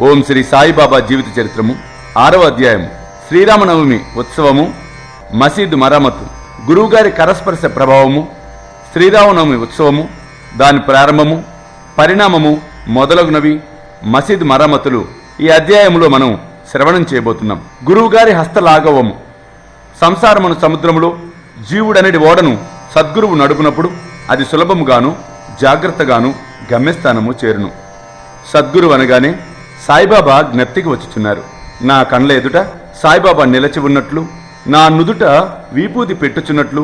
ఓం శ్రీ సాయిబాబా జీవిత చరిత్రము 6వ అధ్యాయము. శ్రీరామనవమి ఉత్సవము, మసీదు మరమ్మతు, గురువుగారి కరస్పర్శ ప్రభావము, శ్రీరామనవమి ఉత్సవము, దాని ప్రారంభము, పరిణామము మొదలగునవి, మసీదు మరమ్మతులు ఈ అధ్యాయంలో మనం శ్రవణం చేయబోతున్నాం. గురువుగారి హస్తలాఘవము. సంసారమును సముద్రములో జీవుడనేటి ఓడను సద్గురువు నడుపునప్పుడు అది సులభముగాను జాగ్రత్తగాను గమ్యస్థానము చేరును. సద్గురువు అనగానే సాయిబాబా జ్ఞప్తికి వచ్చుచున్నారు. నా కండ్ల ఎదుట సాయిబాబా నిలచి ఉన్నట్లు, నా నుదుట వీపూది పెట్టుచున్నట్లు,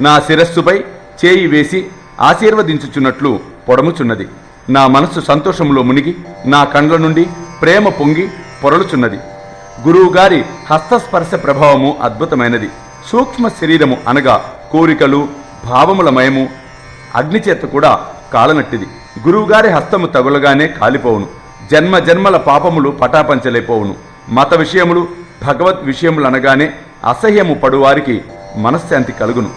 నా శిరస్సుపై చేయి వేసి ఆశీర్వదించుచున్నట్లు పొడముచున్నది. నా మనస్సు సంతోషంలో మునిగి నా కండ్ల నుండి ప్రేమ పొంగి పొరలుచున్నది. గురువుగారి హస్తస్పర్శ ప్రభావము అద్భుతమైనది. సూక్ష్మ శరీరము అనగా కోరికలు భావములమయము అగ్నిచేత కూడా కాలనట్టిది. గురువుగారి హస్తము తగులగానే కాలిపోవును. జన్మ జన్మల పాపములు పటాపంచలైపోవును. మత విషయములు భగవత్ విషయములు అనగానే అసహ్యము పడువారికి మనశ్శాంతి కలుగును.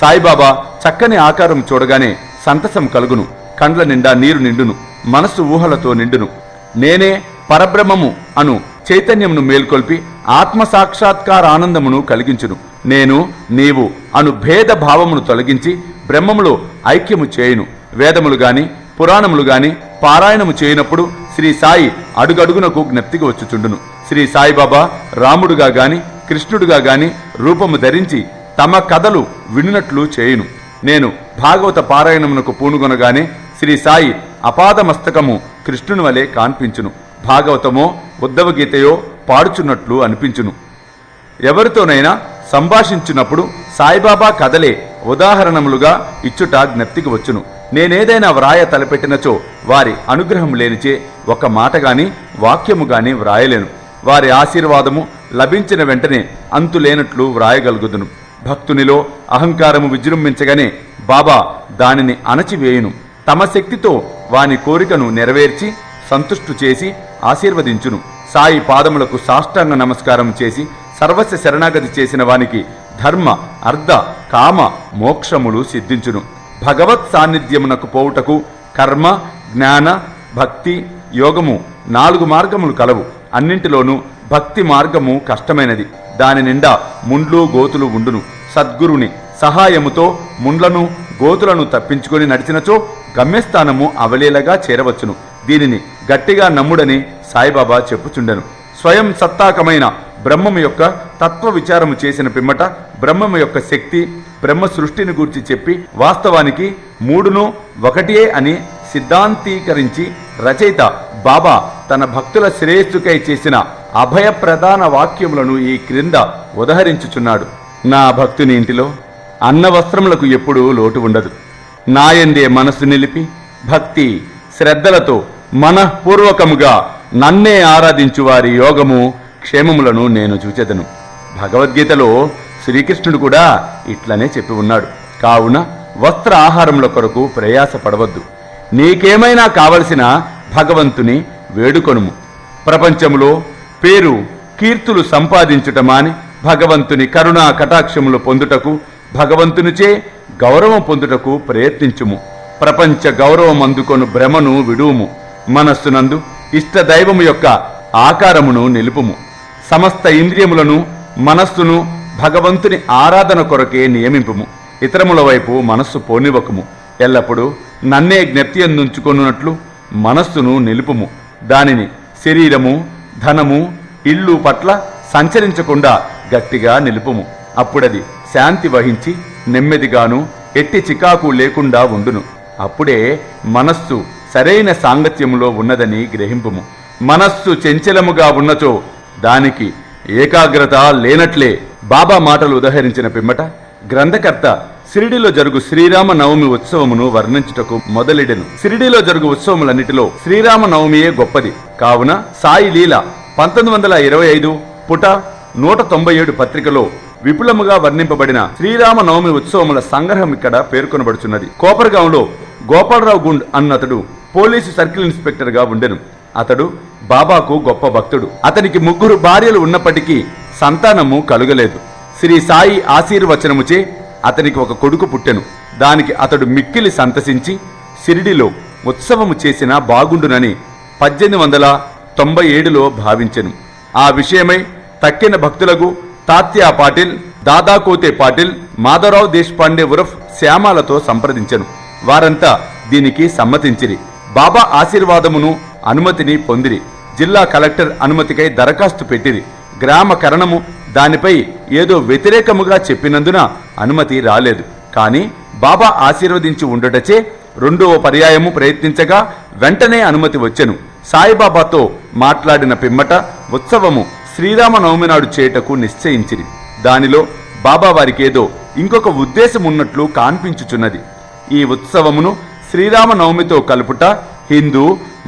సాయిబాబా చక్కని ఆకారం చూడగానే సంతసం కలుగును. కండ్ల నిండా నీరు నిండును. మనస్సు ఊహలతో నిండును. నేనే పరబ్రహ్మము అను చైతన్యమును మేల్కొల్పి ఆత్మసాక్షాత్కార ఆనందమును కలిగించును. నేను నీవు అను భేద భావమును తొలగించి బ్రహ్మములో ఐక్యము చేయును. వేదములు గాని పురాణములు గాని పారాయణము చేయనప్పుడు శ్రీ సాయి అడుగడుగునకు జ్ఞప్తికి వచ్చుచుండును. శ్రీ సాయిబాబా రాముడుగా గాని కృష్ణుడుగా గాని రూపము ధరించి తమ కథలు వినునట్లు చేయును. నేను భాగవత పారాయణమునకు పూనుగొనగానే శ్రీ సాయి అపాదమస్తకము కృష్ణుని వలె కాన్పించును. భాగవతమో ఉద్ధవగీతయో పాడుచున్నట్లు అనిపించును. ఎవరితోనైనా సంభాషించినప్పుడు సాయిబాబా కథలే ఉదాహరణములుగా ఇచ్చుట జ్ఞప్తికి వచ్చును. నేనేదైనా వ్రాయ తలపెట్టినచో వారి అనుగ్రహం లేనిచే ఒక మాట గాని వాక్యము గాని వ్రాయలేను. వారి ఆశీర్వాదము లభించిన వెంటనే అంతులేనట్లు వ్రాయగలుగుదును. భక్తునిలో అహంకారము విజృంభించగానే బాబా దానిని అణచివేయును. తమ శక్తితో వాని కోరికను నెరవేర్చి సంతుష్టు చేసి ఆశీర్వదించును. సాయి పాదములకు సాష్టాంగ నమస్కారం చేసి సర్వస్వ శరణాగతి చేసిన వానికి ధర్మ అర్ధ కామ మోక్షములు సిద్ధించును. భగవత్ సాన్నిధ్యమునకు పోవుటకు కర్మ జ్ఞాన భక్తి యోగము 4 మార్గములు కలవు. అన్నింటిలోనూ భక్తి మార్గము కష్టమైనది. దాని నిండా ముండ్లు గోతులు ఉండును. సద్గురుని సహాయముతో ముండ్లను గోతులను తప్పించుకొని నడిచినచో గమ్యస్థానము అవలీలగా చేరవచ్చును. దీనిని గట్టిగా నమ్ముడని సాయిబాబా చెప్పుచుండెను. స్వయం సత్తాకమైన బ్రహ్మము యొక్క తత్వ విచారము చేసిన పిమ్మట బ్రహ్మము యొక్క శక్తి బ్రహ్మ సృష్టిని గూర్చి చెప్పి వాస్తవానికి 3ను ఒకటియే అని సిద్ధాంతీకరించి రచయిత బాబా తన భక్తుల శ్రేయస్సుకై చేసిన అభయ ప్రధాన వాక్యములను ఈ క్రింద ఉదహరించుచున్నాడు. నా భక్తుని ఇంటిలో అన్న వస్త్రములకు ఎప్పుడూ లోటు ఉండదు. నాయందే మనస్సు నిలిపి భక్తి శ్రద్ధలతో మనఃపూర్వకముగా నన్నే ఆరాధించు వారి యోగము క్షేమములను నేను చూచెదను. భగవద్గీతలో శ్రీకృష్ణుడు కూడా ఇట్లనే చెప్పి ఉన్నాడు. కావున వస్త్ర ఆహారముల కొరకు ప్రయాసపడవద్దు. నీకేమైనా కావలసిన భగవంతుని వేడుకొనుము. ప్రపంచములో పేరు కీర్తులు సంపాదించుటమాని భగవంతుని కరుణా కటాక్షములు పొందుటకు భగవంతునిచే గౌరవం పొందుటకు ప్రయత్నించుము. ప్రపంచ గౌరవం అందుకొను భ్రమను విడువుము. మనస్సునందు ఇష్టదైవము యొక్క ఆకారమును నిలుపుము. సమస్త ఇంద్రియములను మనస్సును భగవంతుని ఆరాధన కొరకే నియమింపుము. ఇతరముల వైపు మనస్సు పోనివ్వకుము. ఎల్లప్పుడూ నన్నే జ్ఞప్తి అందుంచుకొనున్నట్లు మనస్సును నిలుపుము. దానిని శరీరము ధనము ఇల్లు పట్ల సంచరించకుండా గట్టిగా నిలుపుము. అప్పుడది శాంతి వహించి నెమ్మదిగాను ఎట్టి చికాకు లేకుండా ఉండును. అప్పుడే మనస్సు సరైన సాంగత్యములో ఉన్నదని గ్రహింపుము. మనస్సు చంచలముగా ఉన్నచో దానికి ఏకాగ్రత లేనట్లే. బాబా మాటలు ఉదహరించిన పిమ్మట గ్రంథకర్త షిరిడీలో జరుగు శ్రీరామ నవమి ఉత్సవమును వర్ణించుటకు మొదలెడెను. షిరిడీలో జరుగు ఉత్సవములన్నిటిలో శ్రీరామ నవమియే గొప్పది. కావున సాయి లీల 1925 పుట 197 పత్రికలో విపులముగా వర్ణింపబడిన శ్రీరామ నవమి ఉత్సవముల సంగ్రహం ఇక్కడ పేర్కొనబడుచున్నది. కోపర్గాంలో గోపాలరావు గుండ్ అన్నతడు పోలీసు సర్కిల్ ఇన్స్పెక్టర్ గా ఉండెను. అతడు బాబాకు గొప్ప భక్తుడు. అతనికి 3 భార్యలు ఉన్నప్పటికీ సంతానము కలుగలేదు. శ్రీ సాయి ఆశీర్వచనముచే అతనికి ఒక కొడుకు పుట్టెను. దానికి అతడు మిక్కిలి సంతసించి షిరిడిలో ఉత్సవము చేసినా బాగుండునని 1897లో భావించెను. ఆ విషయమై తక్కిన భక్తులకు తాత్యా పాటిల్, దాదాకోతే పాటిల్, మాధవరావు దేశపాండే ఉరఫ్ శ్యామాలతో సంప్రదించెను. వారంతా దీనికి సమ్మతించిరి. బాబా ఆశీర్వాదమును అనుమతిని పొందిరి. జిల్లా కలెక్టర్ అనుమతికై దరఖాస్తు పెట్టిరి. గ్రామ కరణము దానిపై ఏదో వ్యతిరేకముగా చెప్పినందున అనుమతి రాలేదు. కాని బాబా ఆశీర్వదించి ఉండటచే రెండవ పర్యాయము ప్రయత్నించగా వెంటనే అనుమతి వచ్చెను. సాయిబాబాతో మాట్లాడిన పిమ్మట ఉత్సవము శ్రీరామనవమి నాడు చేయుటకు నిశ్చయించిరి. దానిలో బాబా వారికేదో ఇంకొక ఉద్దేశం ఉన్నట్లు కాన్పించుచున్నది. ఈ ఉత్సవమును శ్రీరామనవమితో కలుపుట హిందూ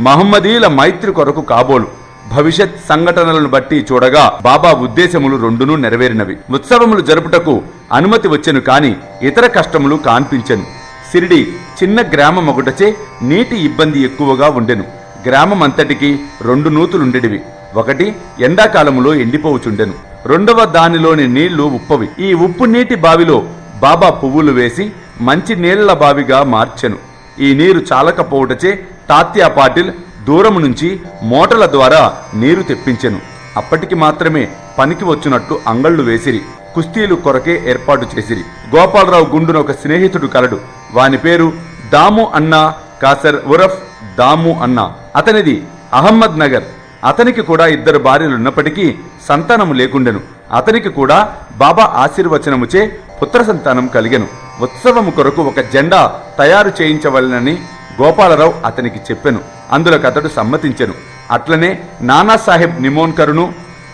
మహమ్మదీల మైత్రి కొరకు కాబోలు. భవిష్యత్ సంఘటనలను బట్టి చూడగా బాబా ఉద్దేశములు రెండునూ నెరవేరినవి. ఉత్సవములు జరుపుటకు అనుమతి వచ్చెను, కాని ఇతర కష్టములు కాన్పించెను. సిరిడి చిన్న గ్రామం ఒకటచే నీటి ఇబ్బంది ఎక్కువగా ఉండెను. గ్రామం అంతటికి 2 నూతులుండెడివి. ఒకటి ఎండాకాలములో ఎండిపోవుచుండెను, రెండవ దానిలోని నీళ్లు ఉప్పవి. ఈ ఉప్పు నీటి బావిలో బాబా పువ్వులు వేసి మంచి నీళ్ల బావిగా మార్చెను. ఈ నీరు చాలకపోవుటచే తాత్యా పాటిల్ దూరము నుంచి మోటార్ల ద్వారా నీరు తెప్పించెను. అప్పటికి మాత్రమే పనికి వచ్చినట్లు అంగళ్ళు వేసిరి. కుస్తీలు కొరకే ఏర్పాటు చేసిరి. గోపాలరావు గుండున ఒక స్నేహితుడు కలడు. వాని పేరు దాము అన్నా కాసర్ ఉరఫ్ దాము అన్నా. అతనిది అహ్మద్ నగర్. అతనికి కూడా 2 భార్యలున్నప్పటికీ సంతానము లేకుండెను. అతనికి కూడా బాబా ఆశీర్వచనముచే పుత్ర సంతానం కలిగెను. ఉత్సవము కొరకు ఒక జెండా తయారు చేయించవలనని గోపాలరావు అతనికి చెప్పెను. అందులకు అతడు సమ్మతించెను. అట్లనే నానాసాహెబ్ నిమోన్కరును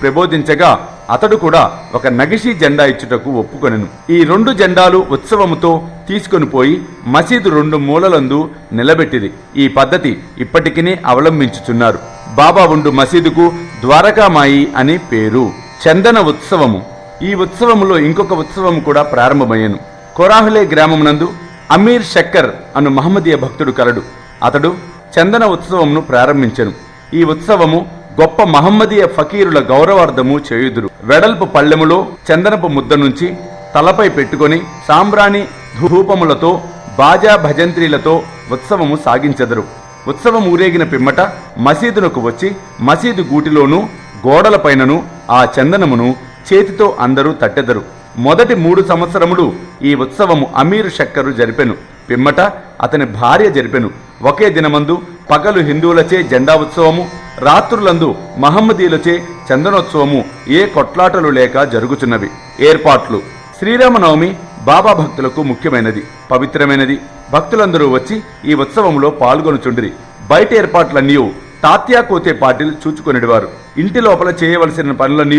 ప్రబోధించగా అతడు కూడా ఒక నగిషీ జెండా ఇచ్చుటకు ఒప్పుకొనెను. ఈ 2 జెండాలు ఉత్సవముతో తీసుకొని పోయి మసీదు 2 మూలలందు నిలబెట్టిది. ఈ పద్ధతి ఇప్పటికినే అవలంబించుచున్నారు. బాబా ఉండు మసీదుకు ద్వారకామాయి అని పేరు. చందన ఉత్సవము. ఈ ఉత్సవములో ఇంకొక ఉత్సవము కూడా ప్రారంభమయ్యను. కొరాహులే గ్రామమునందు అమీర్ షక్కర్ అను మహమ్మదీయ భక్తుడు కలడు. అతడు చందన ఉత్సవమును ప్రారంభించెను. ఈ ఉత్సవము గొప్ప మహమ్మదీయ ఫకీరుల గౌరవార్థము చేయుదురు. వెడల్పు పళ్ళెములో చందనపు ముద్ద నుంచి తలపై పెట్టుకొని సాంబ్రాణి ధూపములతో బాజా భజంత్రీలతో ఉత్సవము సాగించెదరు. ఉత్సవం ఊరేగిన పిమ్మట మసీదునకు వచ్చి మసీదు గూటిలోనూ గోడలపైనను ఆ చందనమును చేతితో అందరూ తట్టెదరు. మొదటి 3 సంవత్సరములు ఈ ఉత్సవము అమీరు షక్కరు జరిపెను. పిమ్మట అతని భార్య జరిపెను. ఒకే దినమందు పగలు హిందువులచే జెండా ఉత్సవము, రాత్రులందు మహమ్మదీలచే చందనోత్సవము ఏ కొట్లాటలు లేక జరుగుచున్నవి. ఏర్పాట్లు. శ్రీరామనవమి బాబా భక్తులకు ముఖ్యమైనది, పవిత్రమైనది. భక్తులందరూ వచ్చి ఈ ఉత్సవంలో పాల్గొనుచుండిరి. బయట ఏర్పాట్లన్నీ తాత్యా కోతే పాటిల్ చూచుకొనిడివారు. ఇంటి లోపల చేయవలసిన పనులన్నీ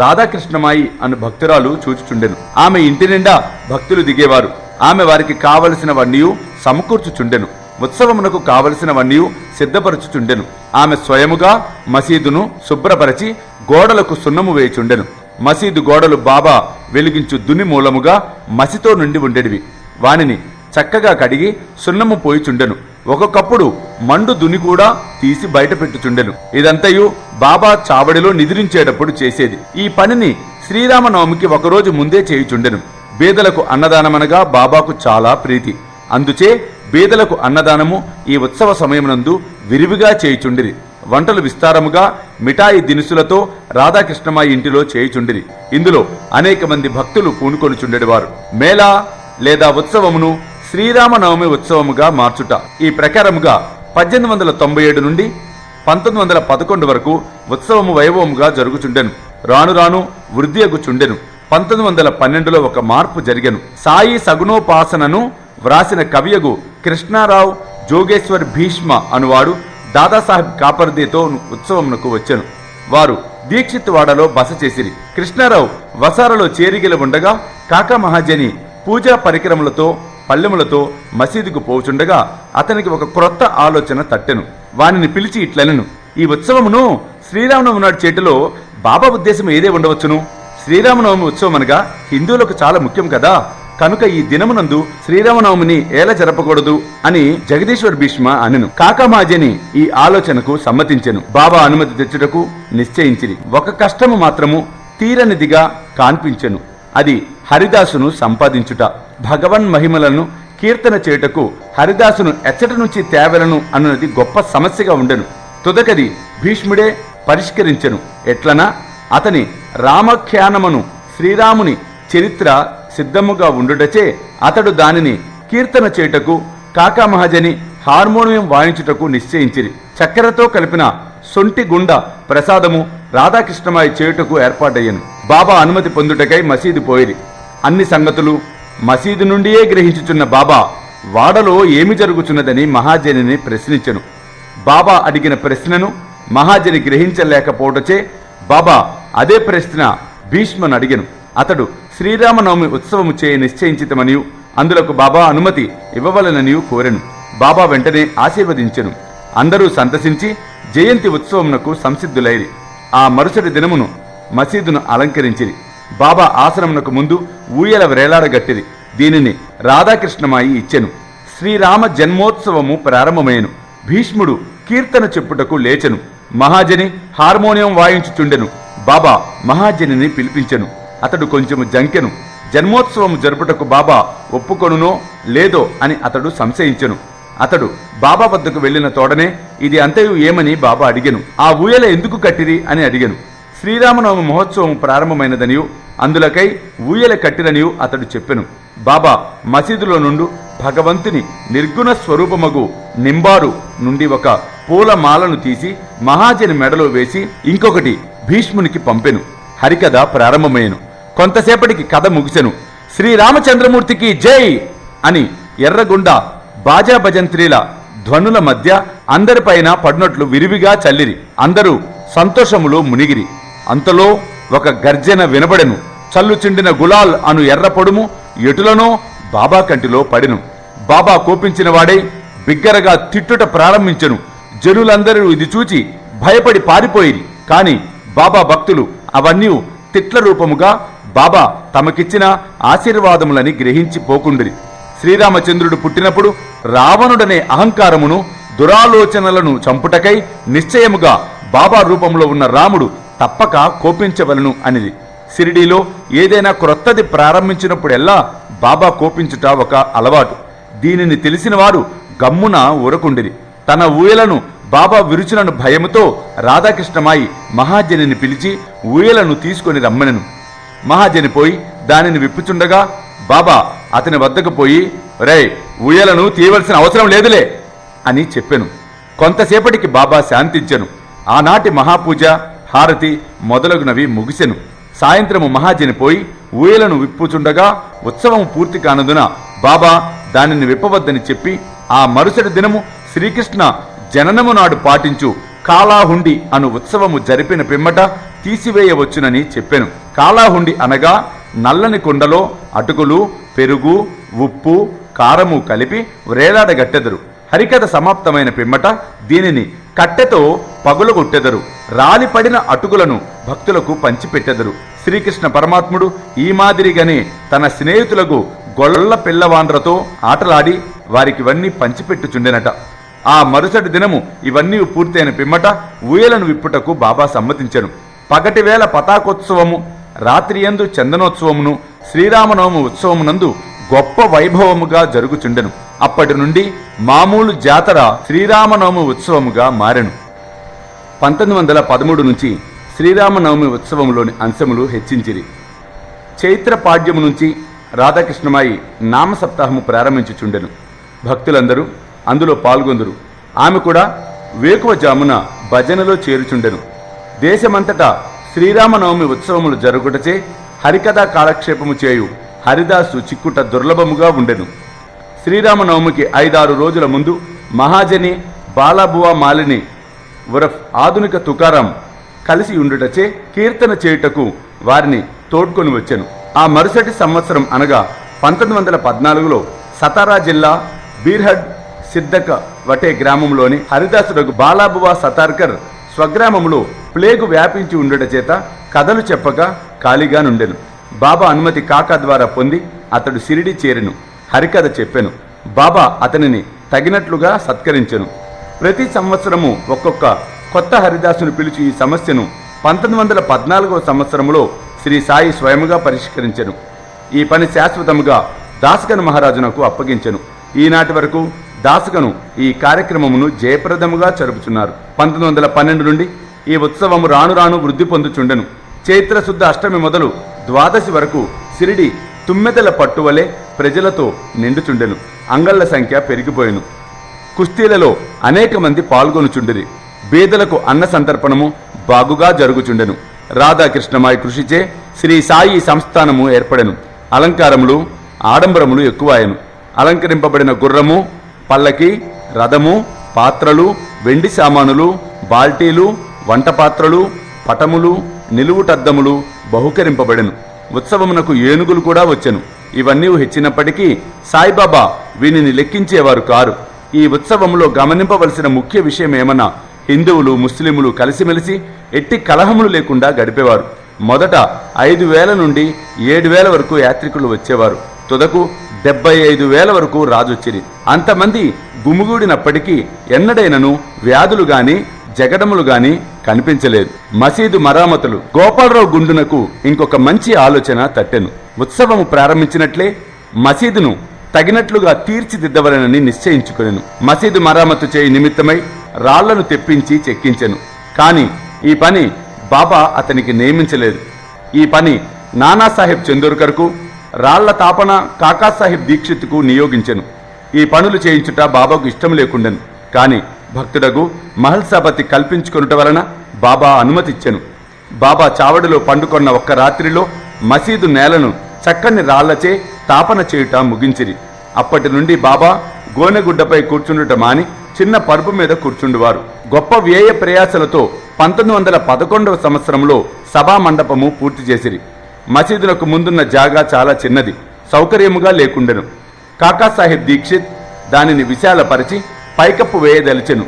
రాధాకృష్ణమాయి అను భక్తురాలు చూచుచుండెను. ఆమె ఇంటి నిండా భక్తులు దిగేవారు. ఆమె వారికి కావలసినవన్నీ సమకూర్చుచుండెను. ఉత్సవమునకు కావలసినవన్నీ సిద్ధపరచుచుండెను. ఆమె స్వయముగా మసీదును శుభ్రపరచి గోడలకు సున్నము వేయుచుండెను. మసీదు గోడలు బాబా వెలిగించు దుని మూలముగా మసితో నుండి ఉండేటివి. వానిని చక్కగా కడిగి సున్నము పోయిచుండెను. ఒక్కొక్కప్పుడు మండు దుని కూడా తీసి బయట పెట్టుచుండెను. ఇదంతయు బాబా చావడిలో నిద్రించేటప్పుడు చేసేది. ఈ పనిని శ్రీరామనవమికి ఒకరోజు ముందే చేయుచుండెను. బీదలకు అన్నదానమనగా బాబాకు చాలా ప్రీతి. అందుచే బీదలకు అన్నదానము ఈ ఉత్సవ సమయమునందు విరివిగా చేయుచుండిరి. వంటలు విస్తారముగా మిఠాయి దినుసులతో రాధాకృష్ణమాయి ఇంటిలో చేయుచుండిరి. ఇందులో అనేక మంది భక్తులు పూనుకొనుచుండెడివారు. మేళా లేదా ఉత్సవమును శ్రీరామనవమి ఉత్సవముగా మార్చుట. ఈ ప్రకారముగా 1897 నుండి 1911 వరకు ఉత్సవము వైభవముగా జరుగుచుండెను. రాను రాను వృద్ధి అగుచుండెను. 1912లో ఒక మార్పు జరిగెను. సాయి సగుణోపాసనను వ్రాసిన కవియగు కృష్ణారావు జోగేశ్వర్ భీష్మ అనువాడు దాదాసాహెబ్ కాపర్దేతో ఉత్సవమునకు వచ్చెను. వారు దీక్షిత్వాడలో బస చేసిరి. కృష్ణారావు వసారలో చేరిగిల ఉండగా కాకా మహాజని పూజా పరికరములతో పల్లెములతో మసీదుకు పోచుండగా అతనికి ఒక క్రొత్త ఆలోచన తట్టెను. వానిని పిలిచి ఇట్లనెను, ఈ ఉత్సవమును శ్రీరామనవమి నాడు చేటిలో బాబా ఉద్దేశం ఏదే ఉండవచ్చును? శ్రీరామనవమి ఉత్సవం అనగా హిందువులకు చాలా ముఖ్యం కదా, కనుక ఈ దినమునందు శ్రీరామనవమిని ఎలా జరపకూడదు అని జగదీశ్వర్ భీష్మ అనెను. కాకామాజని ఈ ఆలోచనకు సమ్మతించెను. బాబా అనుమతి తెచ్చుటకు నిశ్చయించిరి. ఒక కష్టము మాత్రము తీరనిదిగా కాన్పించెను. అది హరిదాసును సంపాదించుట. భగవన్ మహిమలను కీర్తన చేయుటకు హరిదాసును ఎచ్చటి నుంచి తేవలను అన్నది గొప్ప సమస్యగా ఉండెను. తుదకది భీష్ముడే పరిష్కరించెను. ఎట్లనా అతని రామఖ్యానమును శ్రీరాముని చరిత్ర సిద్ధముగా ఉండుటచే అతడు దానిని కీర్తన చేయుటకు కాకా మహాజని హార్మోనియం వాయించుటకు నిశ్చయించిరి. చక్కెరతో కలిపిన సొంటి గుండ ప్రసాదము రాధాకృష్ణమాయి చేయుటకు ఏర్పాటయ్యను. బాబా అనుమతి పొందుటకై మసీదు పోయిరి. అన్ని సంగతులు మసీదు నుండియే గ్రహించుచున్న బాబా వాడలో ఏమి జరుగుచున్నదని మహాజనిని ప్రశ్నించెను. బాబా అడిగిన ప్రశ్నను మహాజని గ్రహించలేకపోవటచే బాబా అదే ప్రశ్న భీష్మను అడిగెను. అతడు శ్రీరామనవమి ఉత్సవము చేయ నిశ్చయించితమనియు అందులకు బాబా అనుమతి ఇవ్వవలననియు కోరెను. బాబా వెంటనే ఆశీర్వదించెను. అందరూ సంతసించి జయంతి ఉత్సవమునకు సంసిద్ధులైరి. ఆ మరుసటి దినమును మసీదును అలంకరించిరి. బాబా ఆసనమునకు ముందు ఊయల వ్రేలాడగట్టిరి. దీనిని రాధాకృష్ణమాయి ఇచ్చెను. శ్రీరామ జన్మోత్సవము ప్రారంభమయ్యను. భీష్ముడు కీర్తన చెప్పుటకు లేచెను. మహాజని హార్మోనియం వాయించుచుండెను. బాబా మహాజనిని పిలిపించెను. అతడు కొంచెము జంకెను. జన్మోత్సవము జరుపుటకు బాబా ఒప్పుకొనునో లేదో అని అతడు సంశయించెను. అతడు బాబా వద్దకు వెళ్లిన తోడనే ఇది అంతయు ఏమని బాబా అడిగెను. ఆ ఊయల ఎందుకు కట్టిరి అని అడిగెను. శ్రీరామనవమి మహోత్సవం ప్రారంభమైనదనియు అందులకై ఊయల కట్టిరనియు అతడు చెప్పెను. బాబా మసీదులో నుండి భగవంతుని నిర్గుణ స్వరూపమగు నింబారు నుండి ఒక పూలమాలను తీసి మహాజని మెడలో వేసి ఇంకొకటి భీష్మునికి పంపెను. హరికథ ప్రారంభమయ్యను. కొంతసేపటికి కథ ముగిసెను. శ్రీరామచంద్రమూర్తికి జై అని ఎర్రగుండ బాజా భజంత్రీల ధ్వనుల మధ్య అందరిపైన పడినట్లు విరివిగా చల్లిరి. అందరూ సంతోషములో మునిగిరి. అంతలో ఒక గర్జన వినబడెను. చల్లు చిండిన గులాల్ అను ఎర్ర పొడుము ఎటులనో బాబా కంటిలో పడెను. బాబా కోపించిన వాడై బిగ్గరగా తిట్టుట ప్రారంభించెను. జనులందరూ ఇది చూచి భయపడి పారిపోయిరి. కాని బాబా భక్తులు అవన్నీ తిట్ల రూపముగా బాబా తమకిచ్చిన ఆశీర్వాదములని గ్రహించి పోకుండిరి. శ్రీరామచంద్రుడు పుట్టినప్పుడు రావణుడనే అహంకారమును దురాలోచనలను చంపుటకై నిశ్చయముగా బాబా రూపంలో ఉన్న రాముడు తప్పక కోపించవలను అనిది. షిరిడీలో ఏదైనా క్రొత్తది ప్రారంభించినప్పుడెల్లా బాబా కోపించుట ఒక అలవాటు. దీనిని తెలిసిన వారు గమ్మున ఊరకుండిరి. తన ఊయలను బాబా విరుచులను భయముతో రాధాకృష్ణమాయి మహాజనిని పిలిచి ఊయలను తీసుకొని రమ్మనెను. మహాజని పోయి దానిని విప్పుచుండగా బాబా అతని వద్దకు పోయి రే ఊయలను తీయవలసిన అవసరం లేదులే అని చెప్పెను. కొంతసేపటికి బాబా శాంతించెను. ఆనాటి మహాపూజ హారతి మొదలగునవి ముగిసెను. సాయంత్రము మహాజని పోయి ఊయలను విప్పుచుండగా ఉత్సవం పూర్తి కానందున బాబా దానిని విప్పవద్దని చెప్పి ఆ మరుసటి దినము శ్రీకృష్ణ జననము నాడు పాటించు కాలాహుండి అను ఉత్సవము జరిపిన పిమ్మట తీసివేయవచ్చునని చెప్పెను. కాలాహుండి అనగా నల్లని కుండలో అటుకులు, పెరుగు, ఉప్పు, కారము కలిపి వ్రేలాడగట్టెదరు. హరికథ సమాప్తమైన పిమ్మట దీనిని కట్టెతో పగులగొట్టెదరు. రాలిపడిన అటుకులను భక్తులకు పంచిపెట్టెదరు. శ్రీకృష్ణ పరమాత్ముడు ఈ మాదిరిగానే తన స్నేహితులకు గొల్ల పిల్లవాండ్రతో ఆటలాడి వారికివన్నీ పంచిపెట్టుచుండెనట. ఆ మరుసటి దినము ఇవన్నీ పూర్తయిన పిమ్మట ఊయలను విప్పుటకు బాబా సమ్మతించెను. పగటివేళ పతాకోత్సవము, రాత్రియందు చందనోత్సవమును, శ్రీరామనవమి ఉత్సవమునందు గొప్ప వైభవముగా జరుగుచుండెను. అప్పటి నుండి మామూలు జాతర శ్రీరామనవమి ఉత్సవముగా మారెను. 1913 నుంచి శ్రీరామనవమి ఉత్సవంలోని అంశములు హెచ్చించిరి. చైత్ర పాడ్యము నుంచి రాధాకృష్ణమాయి నామసప్తాహము ప్రారంభించుచుండెను. భక్తులందరూ అందులో పాల్గొందురు. ఆమె కూడా వేకువజామున భజనలో చేరుచుండెను. దేశమంతటా శ్రీరామనవమి ఉత్సవములు జరుగుటచే హరికథా కాలక్షేపము చేయు హరిదాసు చిక్కుట దుర్లభముగా ఉండెను. శ్రీరామనవమికి 5-6 రోజుల ముందు మహాజని, బాలాబువా మాలిని ఉరఫ్ ఆధునిక తుకారాం కలిసి ఉండుటచే కీర్తన చేయుటకు వారిని తోడ్కొని వచ్చెను. ఆ మరుసటి సంవత్సరం అనగా 1914లో సతారా జిల్లా బీర్హడ్ సిద్దక వటే గ్రామంలోని హరిదాసుడకు బాలాబువా సతార్కర్ స్వగ్రామంలో ప్లేగు వ్యాపించి ఉండట చేత కథలు చెప్పక ఖాళీగా నుండెను. బాబా అనుమతి కాకా ద్వారా పొంది అతడు షిరిడి చేరెను. హరికథ చెప్పెను. బాబా అతనిని తగినట్లుగా సత్కరించెను. ప్రతి సంవత్సరము ఒక్కొక్క కొత్త హరిదాసును పిలిచి ఈ సమస్యను 1914వ సంవత్సరంలో శ్రీ సాయి స్వయముగా పరిష్కరించెను. ఈ పని శాశ్వతముగా దాసగను మహారాజునకు అప్పగించెను. ఈనాటి వరకు దాసగను ఈ కార్యక్రమమును జయప్రదముగా జరుపుచున్నారు. 1912 నుండి ఈ ఉత్సవము రాను రాను వృద్ధి పొందుచుండెను. చైత్ర శుద్ధ అష్టమి మొదలు ద్వాదశి వరకు సిరిడి తుమ్మెదల పట్టువలే ప్రజలతో నిండుచుండెను. అంగళ్ల సంఖ్య పెరిగిపోయెను. కుస్తీలలో అనేక మంది పాల్గొనుచుండిరి. బీదలకు అన్న సంతర్పణము బాగుగా జరుగుచుండెను. రాధాకృష్ణమాయి కృషిచే శ్రీ సాయి సంస్థానము ఏర్పడెను. అలంకారములు ఆడంబరములు ఎక్కువాయను. అలంకరింపబడిన గుర్రము, పల్లకి, రథము, పాత్రలు, వెండి సామానులు, బాల్టీలు, వంట పాత్రలు, పటములు, నిలువుటద్దములు బహుకరింపబడెను. ఉత్సవమునకు ఏనుగులు కూడా వచ్చెను. ఇవన్నీ హెచ్చినప్పటికీ సాయిబాబా వీనిని లెక్కించేవారు కారు. ఈ ఉత్సవంలో గమనింపవలసిన ముఖ్య విషయం ఏమన్నా, హిందువులు ముస్లింలు కలిసిమెలిసి ఎట్టి కలహములు లేకుండా గడిపేవారు. మొదట 5,000 నుండి 7,000 వరకు యాత్రికులు వచ్చేవారు. తుదకు 75,000 వరకు రాజొచ్చిరి. అంతమంది గుమిగూడినప్పటికీ ఎన్నడైనను వ్యాధులు గాని జగడములు గాని కనిపించలేదు. మసీదు మరామతులు. గోపాలరావు గుండునకు ఇంకొక మంచి ఆలోచన తట్టెను. ఉత్సవము ప్రారంభించినట్లే మసీదును తగినట్లుగా తీర్చిదిద్దవలనని నిశ్చయించుకొనెను. మసీదు మరామతు చేయి నిమిత్తమై రాళ్లను తెప్పించి చెక్కించెను. కాని ఈ పని బాబా అతనికి నియమించలేదు. ఈ పని నానాసాహెబ్ చందోర్కర్కు, రాళ్ల తాపన కాకాసాహెబ్ దీక్షిత్కు నియోగించెను. ఈ పనులు చేయించుట బాబాకు ఇష్టం లేకుండెను. కాని భక్తుడగు మహల్సాపతి కల్పించుకొనుట వలన బాబా అనుమతిచ్చెను. బాబా చావడిలో పండుకొన్న ఒక్క రాత్రిలో మసీదు నేలను చక్కని రాళ్లచే తాపన చేయుట ముగించిరి. అప్పటి నుండి బాబా గోనెగుడ్డపై కూర్చుండుట మాని చిన్న పరుపు మీద కూర్చుండువారు. గొప్ప వ్యయ ప్రయాసలతో 1911వ సంవత్సరంలో సభా మండపము పూర్తి చేసిరి. మసీదునకు ముందున్న జాగా చాలా చిన్నది, సౌకర్యముగా లేకుండెను. కాకాసాహెబ్ దీక్షిత్ దానిని విశాలపరిచి పైకప్పు వేయదలిచెను.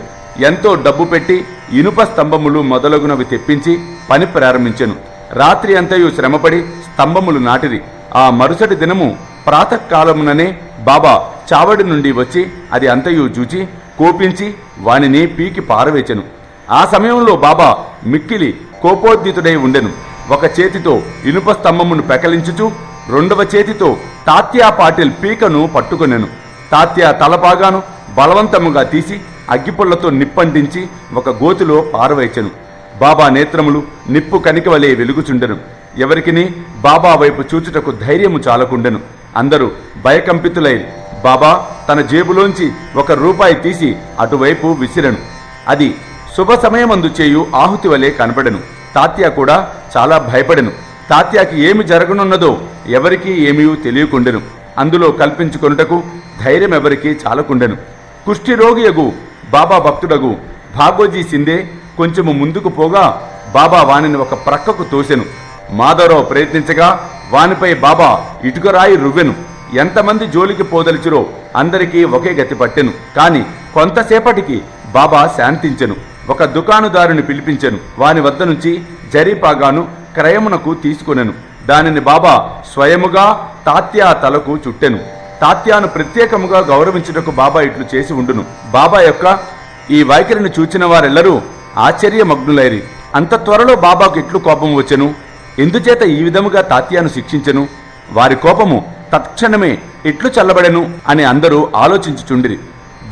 ఎంతో డబ్బు పెట్టి ఇనుప స్తంభములు మొదలగునవి తెప్పించి పని ప్రారంభించెను. రాత్రి అంతయు శ్రమపడి స్తంభములు నాటిరి. ఆ మరుసటి దినము ప్రాతకాలముననే బాబా చావడి నుండి వచ్చి అది అంతయు చూచి కోపించి వానిని పీకి పారవేచెను. ఆ సమయంలో బాబా మిక్కిలి కోపోద్దితుడై ఉండెను. ఒక చేతితో ఇనుప స్తంభమును పెకలించుచు రెండవ చేతితో తాత్యా పాటిల్ పీకను పట్టుకొనెను. తాత్యా తలపాగాను బలవంతముగా తీసి అగ్గిపుళ్లతో నిప్పంటించి ఒక గోతిలో పారవేచెను. బాబా నేత్రములు నిప్పు కనిక వలె వెలుగుచుండెను. ఎవరికిని బాబా వైపు చూచుటకు ధైర్యము చాలకుండెను. అందరూ భయకంపితులై బాబా తన జేబులోంచి ₹1 తీసి అటువైపు విసిరెను. అది శుభ సమయమందు చేయు ఆహుతి వలె కనపడెను. తాత్యా కూడా చాలా భయపడెను. తాత్యాకి ఏమి జరగనున్నదో ఎవరికీ ఏమీ తెలియకుండెను. అందులో కల్పించుకొనుటకు ధైర్యం ఎవరికీ చాలకుండెను. కుష్ఠిరోగియగు బాబా భక్తుడగు భాగోజీ సిందే కొంచెము ముందుకు పోగా బాబా వానిని ఒక ప్రక్కకు తోసెను. మాధవరావు ప్రయత్నించగా వానిపై బాబా ఇటుకరాయి రువ్వెను. ఎంతమంది జోలికి పోదలిచిరో అందరికీ ఒకే గతి పట్టెను. కాని కొంతసేపటికి బాబా శాంతించెను. ఒక దుకాణదారుని పిలిపించెను. వాని వద్ద నుంచి జరీపాగాను క్రయమునకు తీసుకొనెను. దానిని బాబా స్వయముగా తాత్యా తలకు చుట్టెను. తాత్యాను ప్రత్యేకముగా గౌరవించుటకు బాబా ఇట్లు చేసి ఉండును. బాబా యొక్క ఈ వైఖరిని చూచిన వారెల్లరూ ఆశ్చర్యమగ్నులైరి. అంత త్వరలో బాబాకు ఎట్లు కోపం వచ్చెను? ఎందుచేత ఈ విధముగా తాత్యాను శిక్షించెను? వారి కోపము తత్క్షణమే ఎట్లు చల్లబడెను అని అందరూ ఆలోచించుచుండిరి.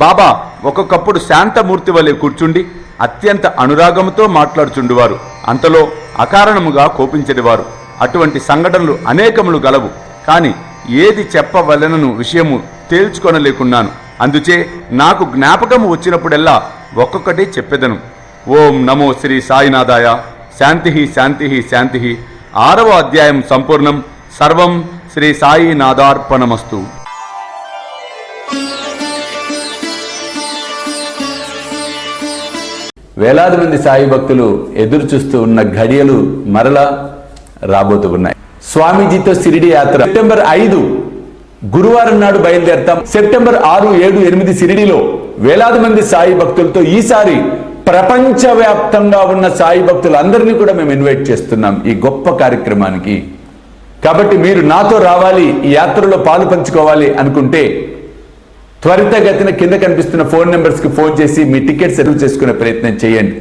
బాబా ఒక్కొక్కప్పుడు శాంతమూర్తి వలె కూర్చుండి అత్యంత అనురాగముతో మాట్లాడుచుండువారు. అంతలో అకారణముగా కోపించెడివారు. అటువంటి సంఘటనలు అనేకములు గలవు. కాని ఏది చెప్పవలెనను విషయము తేల్చుకొనలేకున్నాను. అందుచే నాకు జ్ఞాపకము వచ్చినప్పుడెల్లా ఒక్కొక్కటి చెప్పెదను. ఓం నమో శ్రీ సాయినాథాయ. శాంతి శాంతి శాంతి. 6వ అధ్యాయం సంపూర్ణం. సర్వం శ్రీ సాయినాథార్పణమస్తు. వేలాది మంది సాయి భక్తులు ఎదురు చూస్తూ ఉన్న ఘడియలు మరలా రాబోతూ ఉన్నాయి. స్వామీజీతో షిరిడి యాత్ర సెప్టెంబర్ 5 గురువారం నాడు బయలుదేరతాం. సెప్టెంబర్ 6, 7, 8 షిరిడిలో వేలాది మంది సాయి భక్తులతో ఈసారి ప్రపంచవ్యాప్తంగా ఉన్న సాయి భక్తులందరినీ కూడా మేము ఇన్వైట్ చేస్తున్నాం ఈ గొప్ప కార్యక్రమానికి. కాబట్టి మీరు నాతో రావాలి, ఈ యాత్రలో పాలు పంచుకోవాలి అనుకుంటే త్వరితగతిన కింద కనిపిస్తున్న ఫోన్ నెంబర్స్కి ఫోన్ చేసి మీ టికెట్స్ రిజర్వ్ చేసుకునే ప్రయత్నం చేయండి.